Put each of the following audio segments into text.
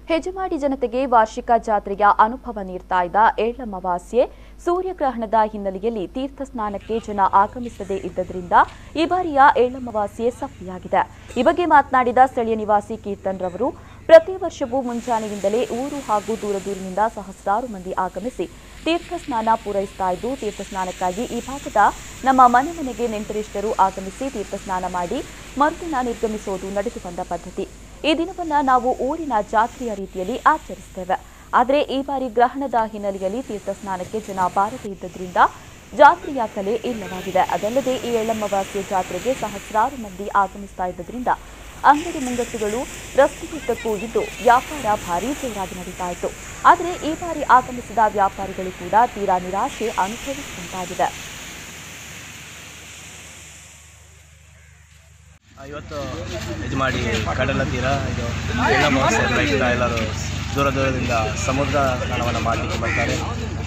ಹೆಜಮಾಡಿ ಜನತೆಗೆ ವಾರ್ಷಿಕ ಜಾತ್ರೆಯ ಅನುಭವ ನೀಡ್ತಾ ಇದ್ದ ಯೆಲ್ಲಮವಾಸೆ ಸೂರ್ಯಗ್ರಹಣದ ಹಿನ್ನೆಲೆಯಲ್ಲಿ ತೀರ್ಥ ಸ್ನಾನಕ್ಕೆ ಜನ ಆಗಮಿಸದೇ ಇದ್ದರಿಂದ ಈ ಬಾರಿಯ ಯೆಲ್ಲಮವಾಸೆ ಸಫಿಯಾಗಿದೆ. ಈ ಬಗ್ಗೆ ಮಾತನಾಡಿದ ಸ್ಥಳೀಯ ನಿವಾಸಿ ಕೀರ್ತನ್ ರವರು, ಪ್ರತಿ ವರ್ಷವೂ ಮುಂಜಾನೆಯಿಂದಲೇ ಊರು ಹಾಗೂ ದೂರದೂರಿನಿಂದ ಸಹಸ್ರಾರು ಮಂದಿ ಆಗಮಿಸಿ ತೀರ್ಥ ಸ್ನಾನ ಪೂರೈಸ್ತಾ ಇದ್ದು, ತೀರ್ಥ ಸ್ನಾನಕ್ಕಾಗಿ ಈ ಭಾಗದ ನಮ್ಮ ಮನೆಗೆ ನೆಂಟರಿಷ್ಟರು ಆಗಮಿಸಿ ತೀರ್ಥ ಸ್ನಾನ ಮಾಡಿ ಮರುದಿನ ನಿರ್ಗಮಿಸುವುದು ನಡೆದು ಬಂದ ಪದ್ಧತಿ. ಈ ದಿನವನ್ನ ನಾವು ಊರಿನ ಜಾತ್ರೆಯ ರೀತಿಯಲ್ಲಿ ಆಚರಿಸುತ್ತೇವೆ. ಆದರೆ ಈ ಬಾರಿ ಗ್ರಹಣದ ಹಿನ್ನೆಲೆಯಲ್ಲಿ ತೀರ್ಥ ಸ್ನಾನಕ್ಕೆ ಜನ ಬಾರದೇ ಇದ್ದರಿಂದ ಜಾತ್ರೆಯ ಕಲೆ ಇಲ್ಲವಾಗಿದೆ. ಅದಲ್ಲದೆ ಈ ಯೆಲ್ಲಮವಾಸೆ ಜಾತ್ರೆಗೆ ಸಹಸ್ರಾರು ಮಂದಿ ಆಗಮಿಸ್ತಾ ಇದ್ದರಿಂದ ಅಂಗಡಿ ಮುಂಗಟ್ಟುಗಳು ರಸ್ತೆಯುದ್ದಕ್ಕೂ ಇದ್ದು ವ್ಯಾಪಾರ ಭಾರೀ ಜೋರಾಗಿ ನಡೀತಾ ಇತ್ತು. ಆದರೆ ಈ ಬಾರಿ ಆಗಮಿಸಿದ ವ್ಯಾಪಾರಿಗಳು ಕೂಡ ತೀರಾ ನಿರಾಶೆ ಅನುಭವಿಸುವಂತಾಗಿದೆ. ಇವತ್ತು ಯಜಮಾಡಿ ಕಡಲ ತೀರ ಇದು ಯೆಲ್ಲಮವಾಸೆ ಎಲ್ಲರೂ ದೂರದಿಂದ ಸಮುದ್ರ ಸ್ನಾನವನ್ನು ಮಾಡಲಿಕ್ಕೆ ಬರ್ತಾರೆ.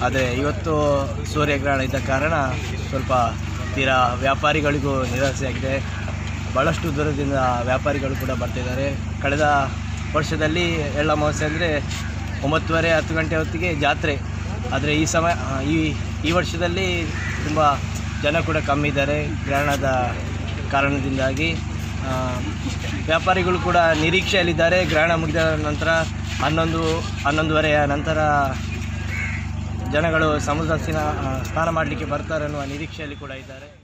ಆದರೆ ಇವತ್ತು ಸೂರ್ಯಗ್ರಹಣ ಇದ್ದ ಕಾರಣ ಸ್ವಲ್ಪ ತೀರಾ ವ್ಯಾಪಾರಿಗಳಿಗೂ ನಿರಾಸೆಯಾಗಿದೆ. ಭಾಳಷ್ಟು ದೂರದಿಂದ ವ್ಯಾಪಾರಿಗಳು ಕೂಡ ಬರ್ತಿದ್ದಾರೆ. ಕಳೆದ ವರ್ಷದಲ್ಲಿ ಯೆಲ್ಲಮವಾಸೆ ಅಂದರೆ 9:30-10 ಗಂಟೆ ಹೊತ್ತಿಗೆ ಜಾತ್ರೆ. ಆದರೆ ಈ ವರ್ಷದಲ್ಲಿ ತುಂಬ ಜನ ಕೂಡ ಕಮ್ಮಿ ಇದ್ದಾರೆ. ಗ್ರಹಣದ ಕಾರಣದಿಂದಾಗಿ ವ್ಯಾಪಾರಿಗಳು ಕೂಡ ನಿರೀಕ್ಷೆಯಲ್ಲಿದ್ದಾರೆ. ಗ್ರಹಣ ಮುಗಿದ ನಂತರ 11:30 ನಂತರ ಜನಗಳು ಸಮುದ್ರ ಸ್ನಾನ ಮಾಡಲಿಕ್ಕೆ ಬರ್ತಾರೆ ಅನ್ನುವ ನಿರೀಕ್ಷೆಯಲ್ಲಿ ಕೂಡ ಇದ್ದಾರೆ.